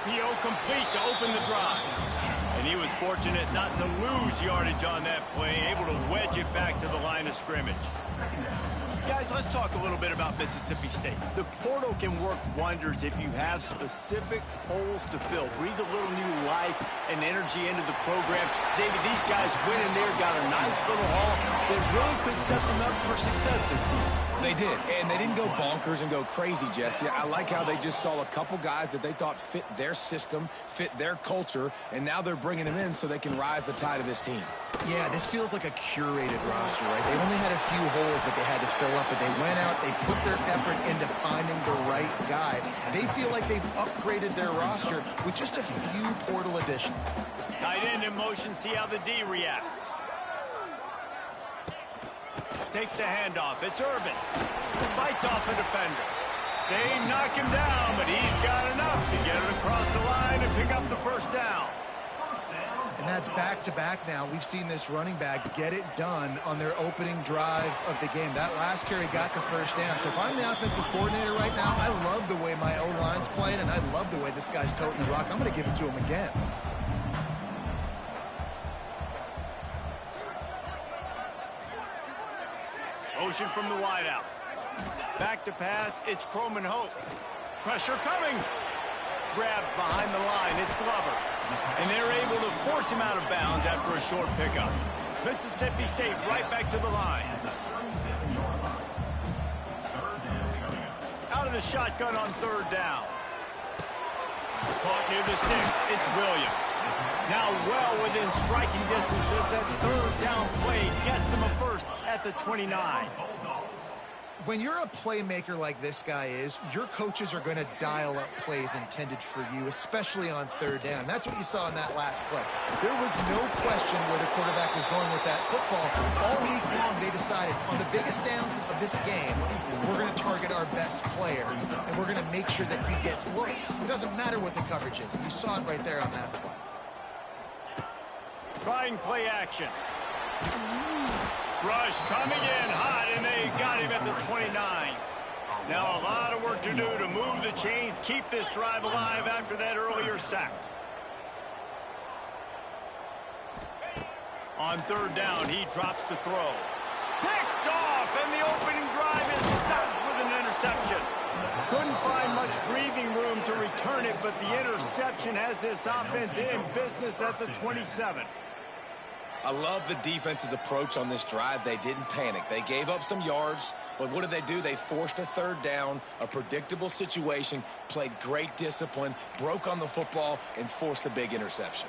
RPO complete to open the drive. And he was fortunate not to lose yardage on that play, able to wedge it back to the line of scrimmage. Guys, let's talk a little bit about Mississippi State. The portal can work wonders if you have specific holes to fill. Breathe a little new life and energy into the program. David, these guys went in there, got a nice little haul that really could set them up for success this season. They did, and they didn't go bonkers and go crazy, Jesse. I like how they just saw a couple guys that they thought fit their system, fit their culture, and now they're bringing them in so they can rise the tide of this team. Yeah, this feels like a curated roster, right? They only had a few holes that they had to fill up, but they went out, they put their effort into finding the right guy. They feel like they've upgraded their roster with just a few portal additions. Tight end in motion, see how the D reacts. Takes the handoff. It's Irvin. Fights off a defender. They knock him down, but he's got enough to get it across the line and pick up the first down. And that's back-to-back now. We've seen this running back get it done on their opening drive of the game. That last carry got the first down. So if I'm the offensive coordinator right now, I love the way my O-line's playing, and I love the way this guy's toting the rock. I'm going to give it to him again. Motion from the wideout. Back to pass. It's Croman Hope. Pressure coming. Grabbed behind the line. It's Glover. And they're able to force him out of bounds after a short pickup. Mississippi State right back to the line. Out of the shotgun on third down. Caught near the sticks. It's Williams. Now well within striking distance as that third down play gets him a first at the 29. When you're a playmaker like this guy is, your coaches are going to dial up plays intended for you, especially on third down. That's what you saw in that last play. There was no question where the quarterback was going with that football. All week long, they decided on the biggest downs of this game, we're going to target our best player, and we're going to make sure that he gets looks. It doesn't matter what the coverage is. And you saw it right there on that play. Trying play action. Rush coming in hot, and they got him at the 29. Now a lot of work to do to move the chains, keep this drive alive after that earlier sack. On third down, he drops to throw. Picked off, and the opening drive is stopped with an interception. Couldn't find much breathing room to return it, but the interception has this offense in business at the 27. I love the defense's approach on this drive. They didn't panic. They gave up some yards, but what did they do? They forced a third down, a predictable situation, played great discipline, broke on the football, and forced the big interception.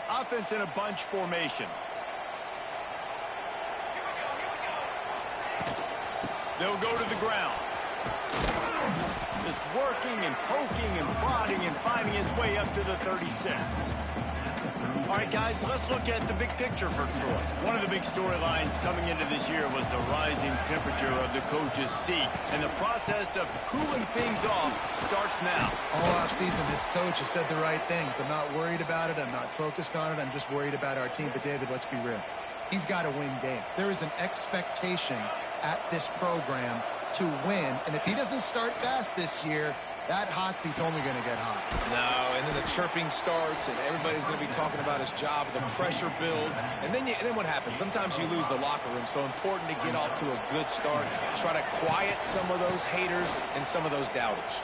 Offense in a bunch formation. They'll go to the ground. Just working and poking and prodding and finding his way up to the 36. All right, guys, let's look at the big picture for Troy. One of the big storylines coming into this year was the rising temperature of the coach's seat, and the process of cooling things off starts now. All offseason, this coach has said the right things. I'm not worried about it. I'm not focused on it. I'm just worried about our team. But, David, let's be real. He's got to win games. There is an expectation at this program to win, and if he doesn't start fast this year, that hot seat's only going to get hot. No, and then the chirping starts, and everybody's going to be talking about his job. The pressure builds, and then what happens? Sometimes you lose the locker room, so important to get off to a good start. Try to quiet some of those haters and some of those doubters.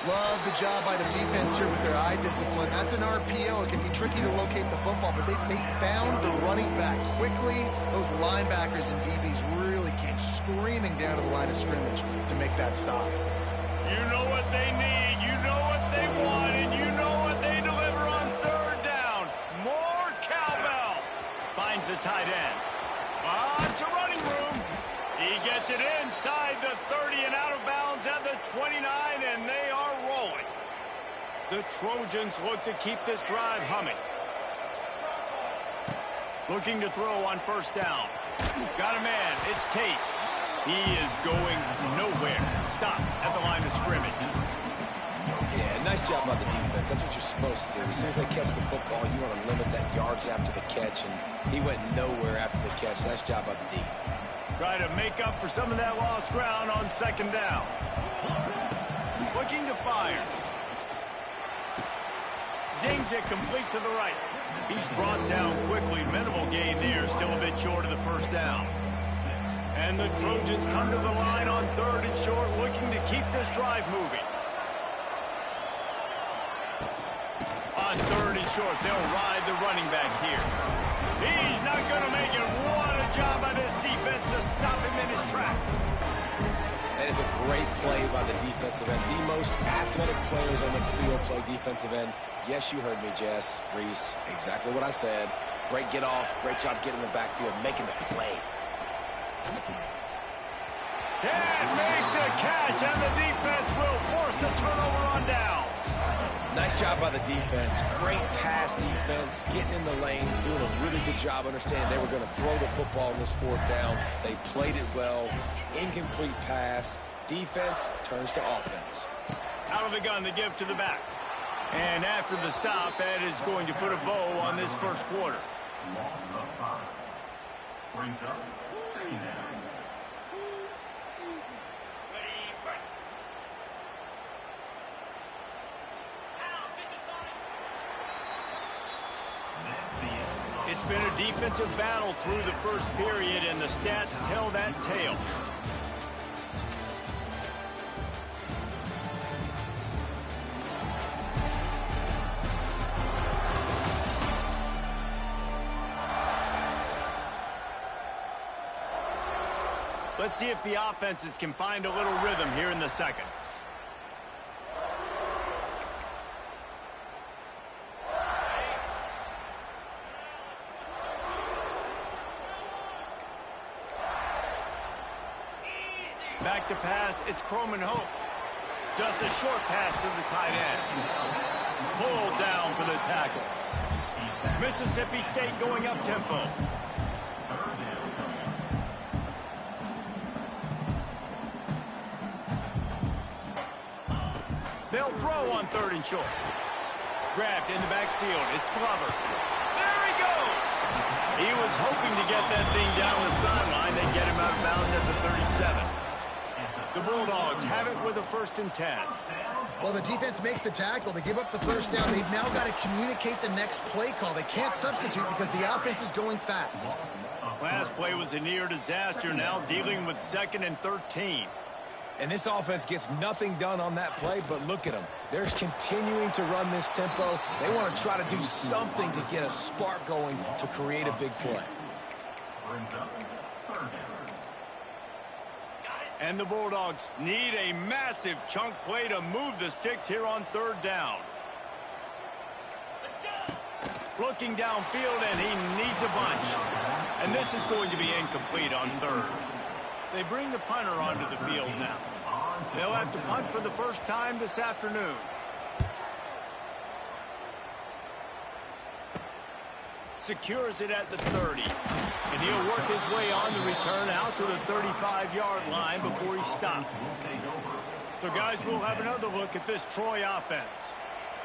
Love the job by the defense here with their eye discipline. That's an RPO. It can be tricky to locate the football, but they found the running back quickly. Those linebackers and DBs really came screaming down to the line of scrimmage to make that stop. You know what they need, you know what they want, and you know what they deliver on third down. More cowbell. Finds the tight end. On to running room. He gets it inside the 30 and out of bounds at the 29, and they are rolling. The Trojans look to keep this drive humming. Looking to throw on first down. Got a man. It's Tate. He is going nowhere. Stop at the line of scrimmage. Yeah, nice job by the defense. That's what you're supposed to do. As soon as they catch the football, you want to limit that yards after the catch, and he went nowhere after the catch. Nice job by the D. Try to make up for some of that lost ground on second down. Looking to fire. Zings it complete to the right. He's brought down quickly. Minimal gain there. Still a bit short of the first down. And the Trojans come to the line on 3rd and short, looking to keep this drive moving. On 3rd and short, they'll ride the running back here. He's not going to make it. What a job by this defense to stop him in his tracks. That is a great play by the defensive end. The most athletic players on the field play defensive end. Yes, you heard me, Jess, Reese. Exactly what I said. Great get off. Great job getting in the backfield, making the play. Can't make the catch, and the defense will force a turnover on downs. Nice job by the defense. Great pass defense, getting in the lanes, doing a really good job understanding they were going to throw the football in this 4th down. They played it well. Incomplete pass. Defense turns to offense. Out of the gun to give to the back. And after the stop, that is going to put a bow on this first quarter. Loss of 5. Brings up 2nd down. It's been a defensive battle through the first period, and the stats tell that tale. Let's see if the offenses can find a little rhythm here in the second. Back to pass, it's Croman Hope. Just a short pass to the tight end. Pulled down for the tackle. Mississippi State going up tempo. They'll throw on 3rd and short. Grabbed in the backfield, it's Glover. There he goes! He was hoping to get that thing down the sideline. They get him out of bounds at the 37. The Bulldogs have it with a 1st and 10. Well, the defense makes the tackle. They give up the first down. They've now got to communicate the next play call. They can't substitute because the offense is going fast. Last play was a near disaster. Now dealing with 2nd and 13. And this offense gets nothing done on that play, but look at them. They're continuing to run this tempo. They want to try to do something to get a spark going to create a big play. Brings up 3rd down. And the Bulldogs need a massive chunk play to move the sticks here on 3rd down. Looking downfield, and he needs a bunch. And this is going to be incomplete on 3rd. They bring the punter onto the field now. They'll have to punt for the first time this afternoon. Secures it at the 30. And he'll work his way on the return out to the 35-yard line before he stops. So, guys, we'll have another look at this Troy offense.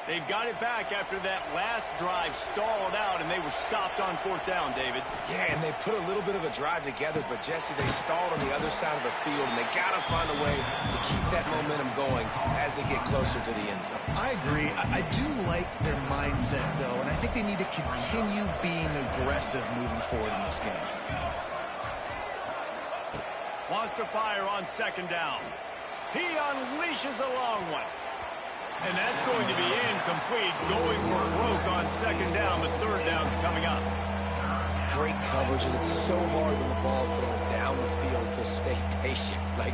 They've got it back after that last drive stalled out, and they were stopped on 4th down, David. Yeah, and they put a little bit of a drive together, but, Jesse, they stalled on the other side of the field, and they got to find a way to keep that momentum going as they get closer to the end zone. I agree. I do like their mindset, though, and I think they need to continue being aggressive moving forward in this game. Wants to fire on 2nd down. He unleashes a long one. And that's going to be incomplete, going for broke on 2nd down, but 3rd down's coming up. Great coverage, and it's so hard when the ball's thrown down the field to stay patient. Like,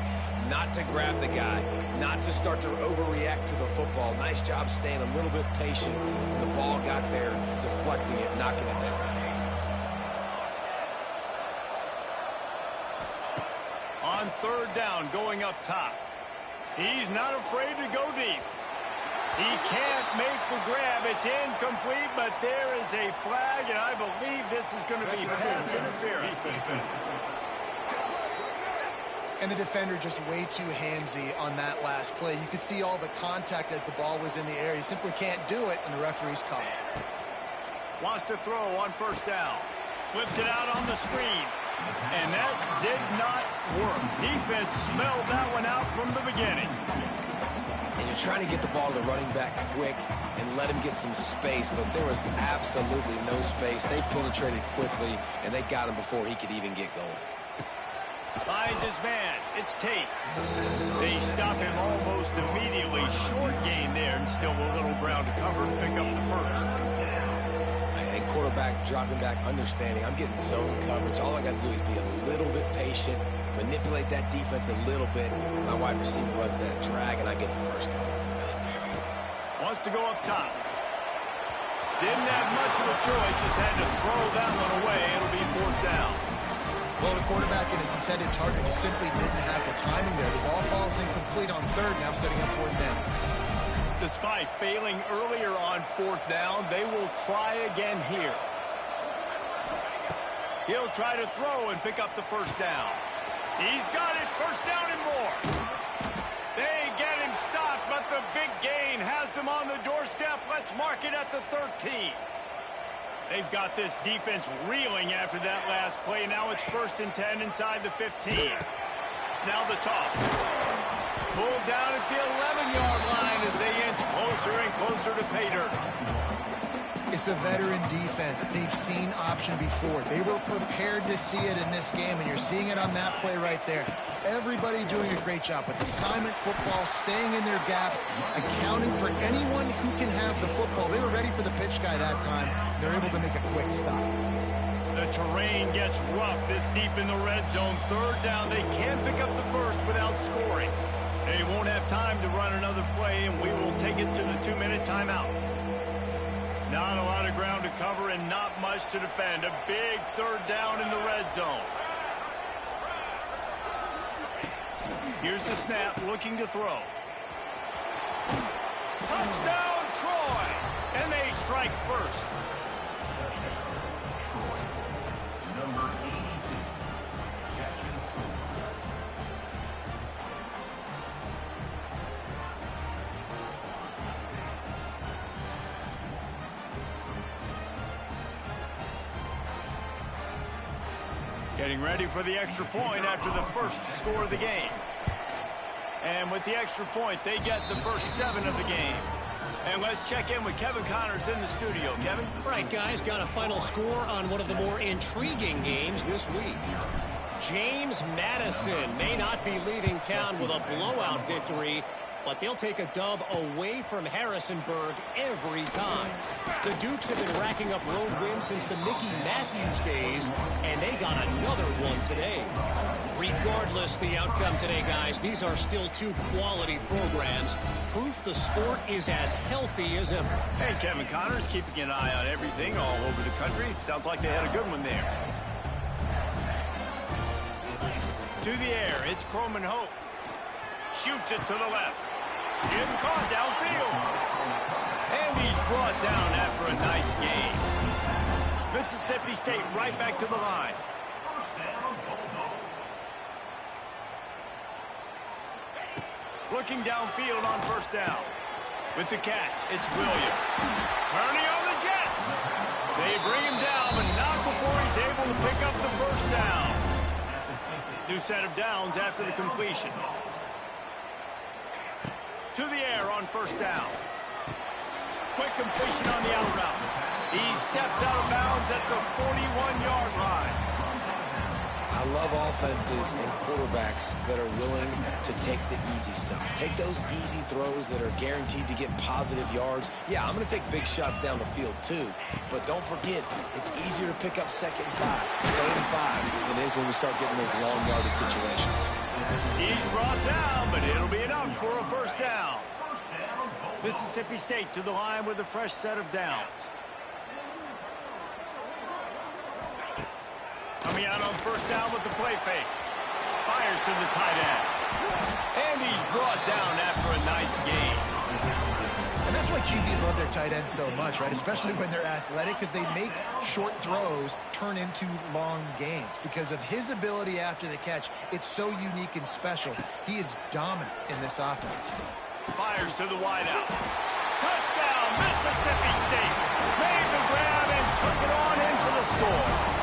not to grab the guy, not to start to overreact to the football. Nice job staying a little bit patient. When the ball got there, deflecting it, knocking it down. On 3rd down, going up top. He's not afraid to go deep. He can't make the grab. It's incomplete, but there is a flag, and I believe this is going to be pass interference. And the defender just way too handsy on that last play. You could see all the contact as the ball was in the air. He simply can't do it, and the referee's call. Wants to throw on 1st down. Flips it out on the screen. And that did not work. Defense smelled that one out from the beginning. And you're trying to get the ball to the running back quick and let him get some space, but there was absolutely no space. They penetrated quickly, and they got him before he could even get going. Finds his man. It's Tate. They stop him almost immediately. Short gain there, and still a little ground to cover and pick up the first. And quarterback dropping back, understanding I'm getting zone coverage. All I got to do is be a little bit patient, manipulate that defense a little bit. My wide receiver runs that drag, and I get the first down. Wants to go up top. Didn't have much of a choice, just had to throw that one away. It'll be 4th down. Well, the quarterback and his intended target just simply didn't have the timing there. The ball falls incomplete on 3rd, now setting up 4th down. Despite failing earlier on 4th down, they will try again here. He'll try to throw and pick up the 1st down. He's got it, 1st down and more. They get him stopped, but the big gain has them on the doorstep. Let's mark it at the 13. They've got this defense reeling after that last play. Now it's 1st and 10 inside the 15. Now the toss. Pulled down at the 11-yard line as they inch closer and closer to pay dirt. It's a veteran defense. They've seen option before. They were prepared to see it in this game, and you're seeing it on that play right there. Everybody doing a great job with assignment football, staying in their gaps, accounting for anyone who can have the football. They were ready for the pitch guy that time. They're able to make a quick stop. The terrain gets rough this deep in the red zone. 3rd down, they can't pick up the first without scoring. They won't have time to run another play, and we will take it to the 2-minute timeout. Not a lot of ground to cover and not much to defend. A big 3rd down in the red zone. Here's the snap, looking to throw. Touchdown, Troy! And they strike first. Number 82. Catching score. Getting ready for the extra point after the first score of the game. And with the extra point, they get the first 7 of the game. And let's check in with Kevin Connors in the studio. Kevin? Right, guys, got a final score on one of the more intriguing games this week. James Madison may not be leaving town with a blowout victory, but they'll take a dub away from Harrisonburg every time. The Dukes have been racking up road wins since the Mickey Matthews days, and they got another one today. Regardless the outcome today, guys, these are still 2 quality programs. Proof the sport is as healthy as ever. Hey, Kevin Connors, keeping an eye on everything all over the country. Sounds like they had a good one there. To the air, it's Croman Hope. Shoots it to the left. It's caught downfield. And he's brought down after a nice gain. Mississippi State right back to the line. Looking downfield on 1st down. With the catch, it's Williams. Turning on the Jets. They bring him down, but not before he's able to pick up the 1st down. New set of downs after the completion. To the air on 1st down. Quick completion on the out route. He steps out of bounds at the 41-yard line. I love offenses and quarterbacks that are willing to take the easy stuff. Take those easy throws that are guaranteed to get positive yards. Yeah, I'm going to take big shots down the field too. But don't forget, it's easier to pick up 2nd and 5, 3rd and 5 than it is when we start getting those long yardage situations. He's brought down, but it'll be enough for a 1st down. Mississippi State to the line with a fresh set of downs. Coming out on 1st down with the play fake. Fires to the tight end. And he's brought down after a nice gain. And that's why QBs love their tight ends so much, right? Especially when they're athletic, because they make short throws turn into long gains. Because of his ability after the catch, it's so unique and special. He is dominant in this offense. Fires to the wideout. Touchdown, Mississippi State. Made the grab and took it on in for the score.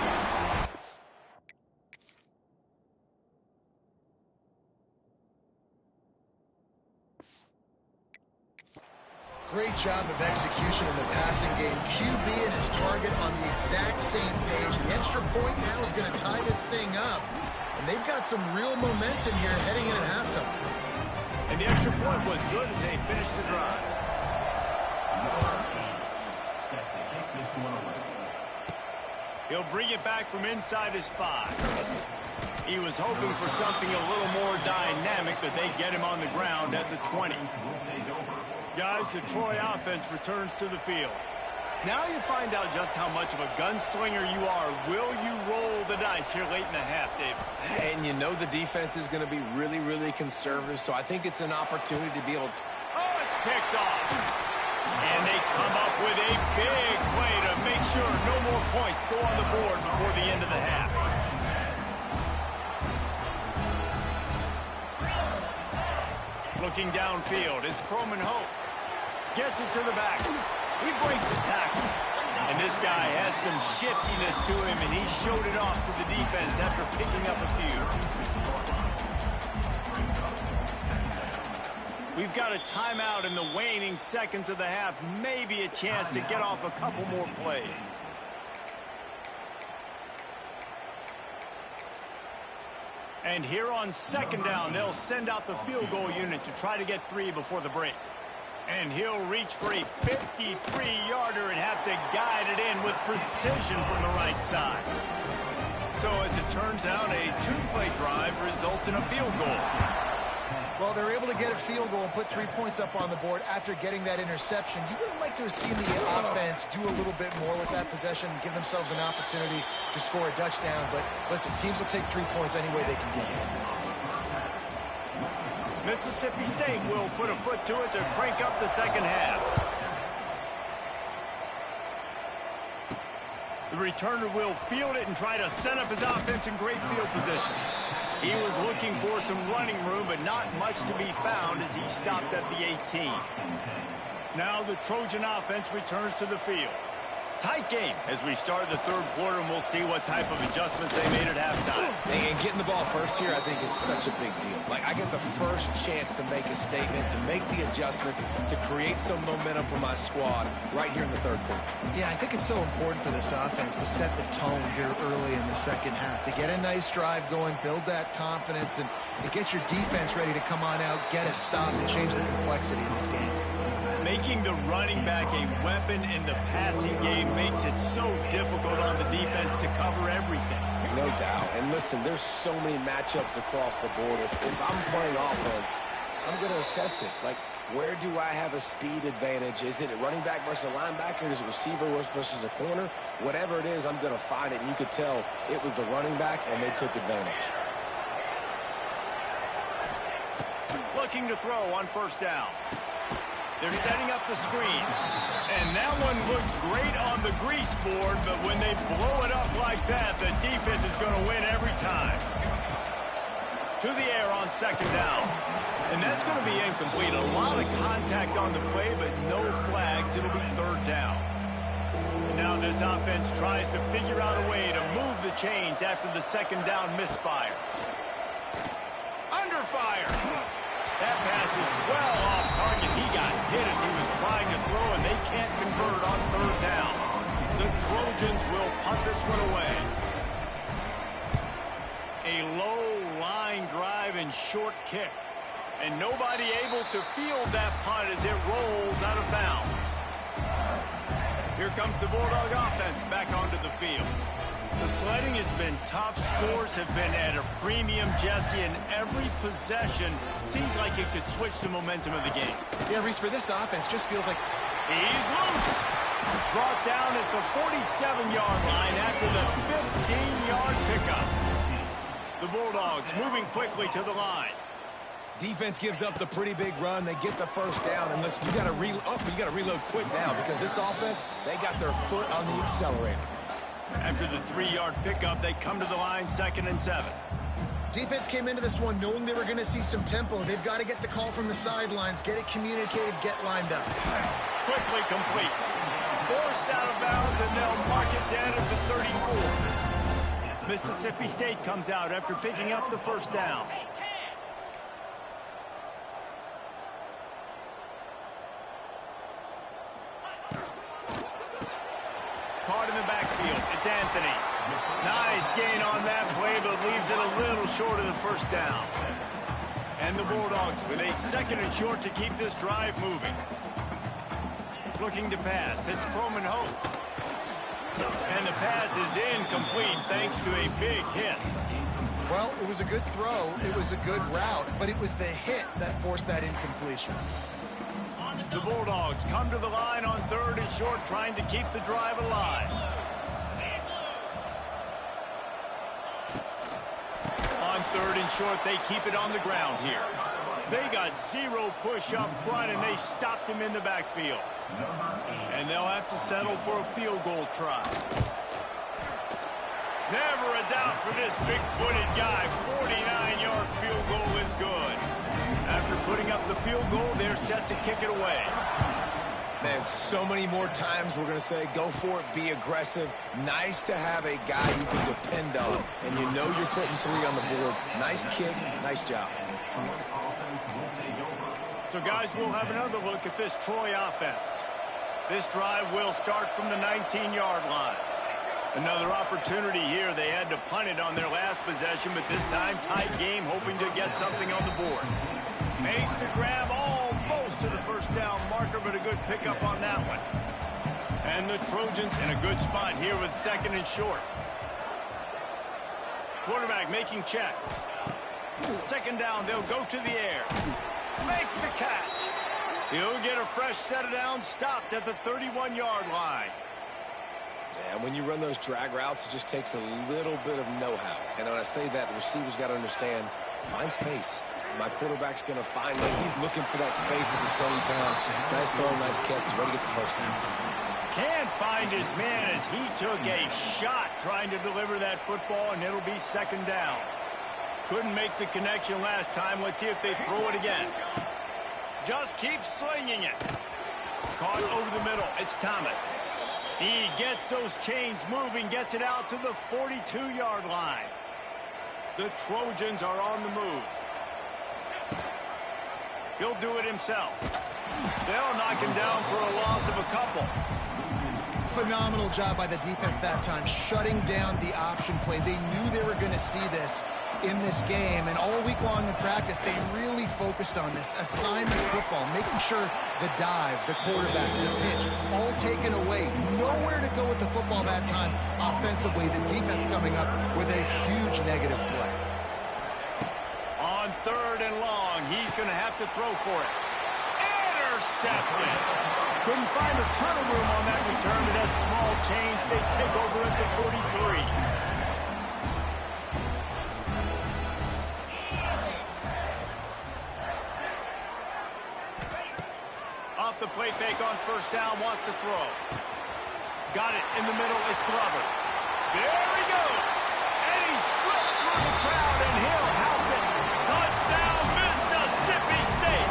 Great job of execution in the passing game. QB and his target on the exact same page. The extra point now is going to tie this thing up. And they've got some real momentum here heading in at halftime. And the extra point was good as they finished the drive. He'll bring it back from inside his 5. He was hoping for something a little more dynamic, but they get him on the ground at the 20. Guys, the Troy offense returns to the field. Now you find out just how much of a gunslinger you are. Will you roll the dice here late in the half, David? And you know the defense is going to be really, really conservative, so I think it's an opportunity to be able to... Oh, it's picked off. And they come up with a big play to make sure no more points go on the board before the end of the half. Looking downfield, it's Croman Hope. Gets it to the back. He breaks a tackle. And this guy has some shiftiness to him, and he showed it off to the defense after picking up a few. We've got a timeout in the waning seconds of the half. Maybe a chance to get off a couple more plays. And here on second down, they'll send out the field goal unit to try to get 3 before the break. And he'll reach for a 53-yarder and have to guide it in with precision from the right side. So as it turns out, a 2-play drive results in a field goal. Well, they're able to get a field goal and put 3 points up on the board after getting that interception. You would have liked to have seen the offense do a little bit more with that possession, give themselves an opportunity to score a touchdown. But listen, teams will take 3 points any way they can get it. Mississippi State will put a foot to it to crank up the second half. The returner will field it and try to set up his offense in great field position. He was looking for some running room, but not much to be found as he stopped at the 18. Now the Trojan offense returns to the field. Tight game as we start the third quarter, and we'll see what type of adjustments they made at halftime. And getting the ball first here, I think, is such a big deal. Like, I get the first chance to make a statement, to make the adjustments, to create some momentum for my squad right here in the third quarter. Yeah, I think it's so important for this offense to set the tone here early in the second half, to get a nice drive going, build that confidence, and get your defense ready to come on out, get a stop, and change the complexity of this game. Making the running back a weapon in the passing game makes it so difficult on the defense to cover everything. No doubt. And listen, there's so many matchups across the board. If I'm playing offense, I'm going to assess it. Like, where do I have a speed advantage? Is it a running back versus a linebacker? Is it a receiver versus a corner? Whatever it is, I'm going to find it. And you could tell it was the running back, and they took advantage. Looking to throw on first down. They're setting up the screen. And that one looked great on the grease board, but when they blow it up like that, the defense is going to win every time. To the air on second down. And that's going to be incomplete. A lot of contact on the play, but no flags. It'll be third down. Now this offense tries to figure out a way to move the chains after the second down misfire. Under fire. That pass is well off target. He got hit as he was trying to throw, and they can't convert on third down. The Trojans will punt this one away. A low line drive and short kick. And nobody able to field that punt as it rolls out of bounds. Here comes the Bulldog offense back onto the field. The sledding has been tough. Scores have been at a premium, Jesse, and every possession seems like it could switch the momentum of the game. Yeah, Reese, for this offense, just feels like... He's loose. Brought down at the 47-yard line after the 15-yard pickup. The Bulldogs moving quickly to the line. Defense gives up the pretty big run. They get the first down, and listen, you got to reload quick now because this offense, they got their foot on the accelerator. After the 3-yard pickup, they come to the line, 2nd and 7. Defense came into this one knowing they were going to see some tempo. They've got to get the call from the sidelines, get it communicated, get lined up. Quickly complete. Forced out of bounds, and they'll mark it down at the 34. Mississippi State comes out after picking up the first down. caught in the backfield. It's Anthony. Nice gain on that play, but leaves it a little short of the first down. And the Bulldogs with a 2nd and short to keep this drive moving. Looking to pass. It's Coleman Hope. And the pass is incomplete thanks to a big hit. Well, it was a good throw. It was a good route, but it was the hit that forced that incompletion. The Bulldogs come to the line on 3rd and short, trying to keep the drive alive. On 3rd and short, they keep it on the ground here. They got 0 push up front, and they stopped him in the backfield. And they'll have to settle for a field goal try. Never a doubt for this big-footed guy. 49-yard field goal is good. After putting up the field goal, they're set to kick it away. Man, so many more times we're going to say, go for it, be aggressive. Nice to have a guy you can depend on, and you know you're putting 3 on the board. Nice kick, nice job. So, guys, we'll have another look at this Troy offense. This drive will start from the 19-yard line. Another opportunity here. They had to punt it on their last possession, but this time tight game, hoping to get something on the board. Makes the grab almost to the first down marker, but a good pickup on that one. And the Trojans in a good spot here with 2nd and short. Quarterback making checks. 2nd down, they'll go to the air. Makes the catch. He'll get a fresh set of downs, stopped at the 31-yard line. And when you run those drag routes, it just takes a little bit of know-how. And when I say that, the receiver's got to understand, find space. My quarterback's going to find me. He's looking for that space at the same time. Nice throw, nice catch. He's ready to get the first down. Can't find his man as he took a shot trying to deliver that football, and it'll be 2nd down. Couldn't make the connection last time. Let's see if they throw it again. Just keep slinging it. Caught over the middle. It's Thomas. He gets those chains moving, gets it out to the 42-yard line. The Trojans are on the move. He'll do it himself. They'll knock him down for a loss of a couple. Phenomenal job by the defense that time, shutting down the option play. They knew they were going to see this in this game, and all week long in practice, they really focused on this assignment football, making sure the dive, the quarterback, the pitch, all taken away. Nowhere to go with the football that time offensively. The defense coming up with a huge negative play. On 3rd and long, he's going to have to throw for it. Intercepted. Couldn't find a ton of room on that return to that small change. They take over at the 43. Off the play fake on 1st down, wants to throw. Got it in the middle, it's Glover. There we go. And he slipped through the crowd, and he'll house it. Touchdown, Mississippi State.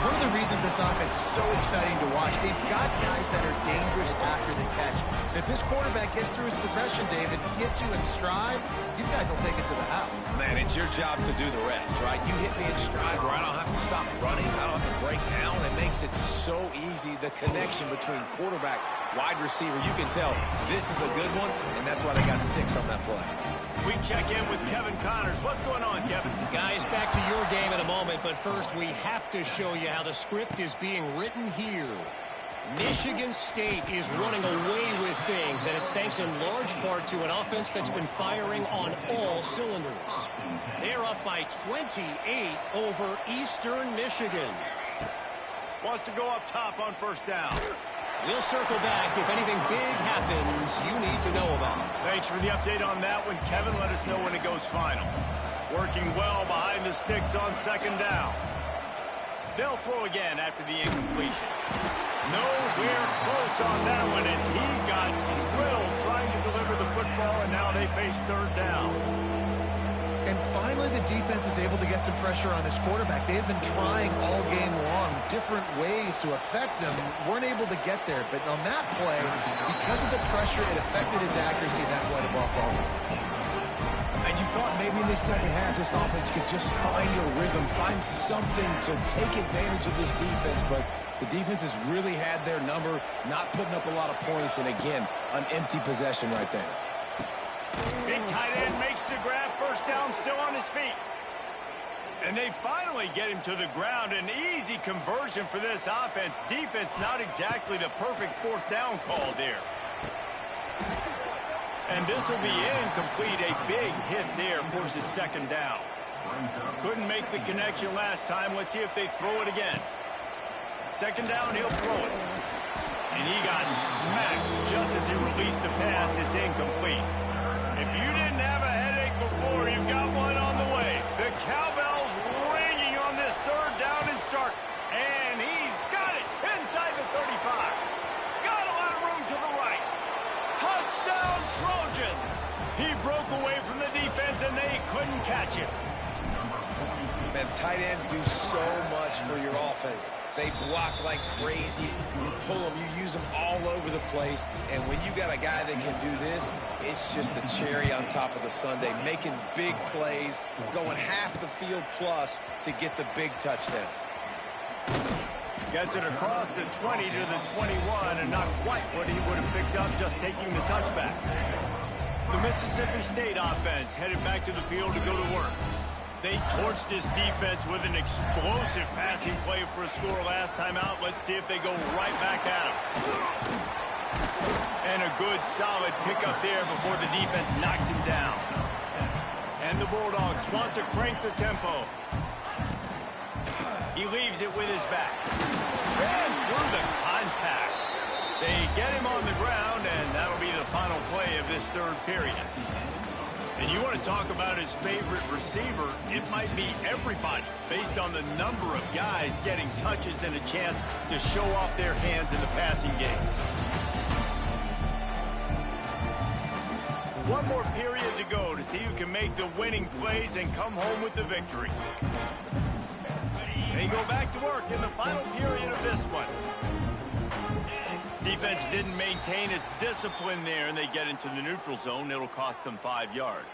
One of the reasons this offense is so exciting to watch, they've got guys that are dangerous after the catch. And if this quarterback gets through his progression, David, gets you in stride, these guys will take it to the house. Man, it's your job to do the rest, right? You hit me in stride where I don't have to stop running. I don't have to break down. It makes it so easy. The connection between quarterback, wide receiver, you can tell this is a good one, and that's why they got 6 on that play. We check in with Kevin Connors. What's going on, Kevin? Guys, back to your game in a moment, but first we have to show you how the script is being written here. Michigan State is running away with things, and it's thanks in large part to an offense that's been firing on all cylinders. They're up by 28 over Eastern Michigan. Wants to go up top on 1st down. We'll circle back if anything big happens you need to know about. Thanks for the update on that one, Kevin. Let us know when it goes final. Working well behind the sticks on 2nd down. They'll throw again after the incompletion. Nowhere close on that one as he got drilled trying to deliver the football, and now they face 3rd down. And finally, the defense is able to get some pressure on this quarterback. They have been trying all game long different ways to affect him. Weren't able to get there. But on that play, because of the pressure, it affected his accuracy, and that's why the ball falls in. And you thought maybe in the 2nd half this offense could just find a rhythm, find something to take advantage of this defense, but The defense has really had their number, not putting up a lot of points, and again, an empty possession right there. Big tight end makes the grab, first down, still on his feet. And they finally get him to the ground. An easy conversion for this offense. Defense, not exactly the perfect fourth down call there. And this will be incomplete. A big hit there, forces second down. Couldn't make the connection last time. Let's see if they throw it again. Second down, he'll throw it. And he got smacked just as he released the pass. It's incomplete. If you didn't have a headache before, you've got one on the way. The cowbell's ringing on this third down and start. And he's got it inside the 35. Got a lot of room to the right. Touchdown, Trojans. He broke away from the defense, and they couldn't catch him. Man, tight ends do so much for your offense. They block like crazy. You pull them, you use them all over the place. And when you got a guy that can do this, it's just the cherry on top of the sundae, making big plays, going half the field plus to get the big touchdown. Gets it across the 20 to the 21, and not quite what he would have picked up just taking the touchback. The Mississippi State offense headed back to the field to go to work. They torched this defense with an explosive passing play for a score last time out. Let's see if they go right back at him. And a good, solid pickup there before the defense knocks him down. And the Bulldogs want to crank the tempo. He leaves it with his back. And through the contact. They get him on the ground, and that'll be the final play of this third period. And you want to talk about his favorite receiver, it might be everybody, based on the number of guys getting touches and a chance to show off their hands in the passing game. One more period to go to see who can make the winning plays and come home with the victory. They go back to work in the final period of this one. Defense didn't maintain its discipline there, and they get into the neutral zone. It'll cost them 5 yards.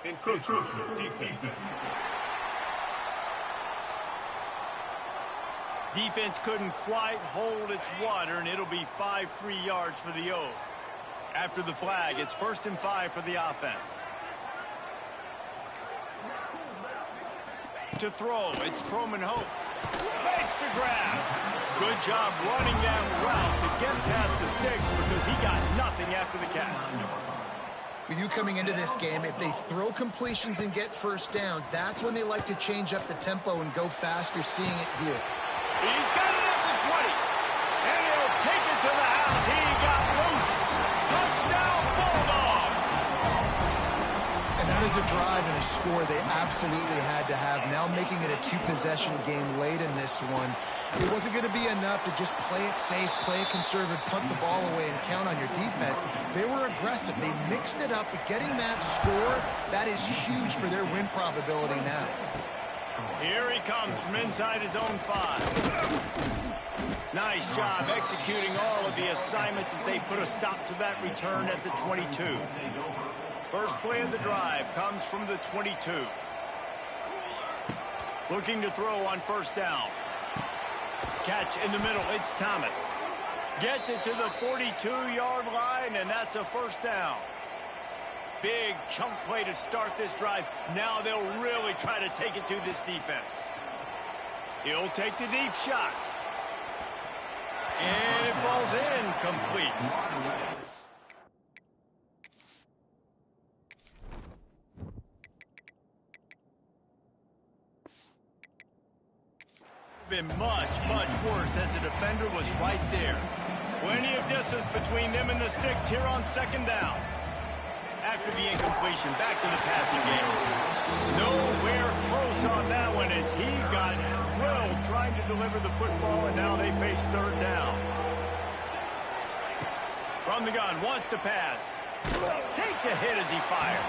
Encroachment defense. Defense couldn't quite hold its water, and it'll be 5 free yards for the O. After the flag, it's 1st and 5 for the offense. To throw, it's Croman Hope. Makes the grab. Good job running that route to get past the sticks because he got nothing after the catch. For you coming into this game, if they throw completions and get first downs, that's when they like to change up the tempo and go fast. You're seeing it here. He's got it at the 20. And he'll take it to the house. He got loose. Touchdown, Bulldogs. And that is a drive and a score they absolutely had to have. Now making it a two-possession game late in this one. It wasn't going to be enough to just play it safe, play it conservative, punt the ball away, and count on your defense. They were aggressive. They mixed it up. Getting that score, that is huge for their win probability now. Here he comes from inside his own 5. Nice job executing all of the assignments as they put a stop to that return at the 22. First play of the drive comes from the 22. Looking to throw on first down. Catch in the middle, it's Thomas. Gets it to the 42-yard line, and that's a first down. Big chunk play to start this drive. Now they'll really try to take it to this defense. He'll take the deep shot. And it falls in complete. Been much worse as the defender was right there. Plenty of distance between them and the sticks here on second down. After the incompletion, back to the passing game. Nowhere close on that one as he got drilled trying to deliver the football, and now they face third down. From the gun, wants to pass. Takes a hit as he fires.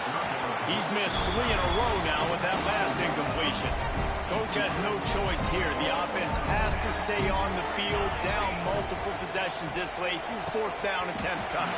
He's missed 3 in a row now with that last incompletion. Coach has no choice here. The offense has to stay on the field, down multiple possessions this late. 4th down and 10th cut.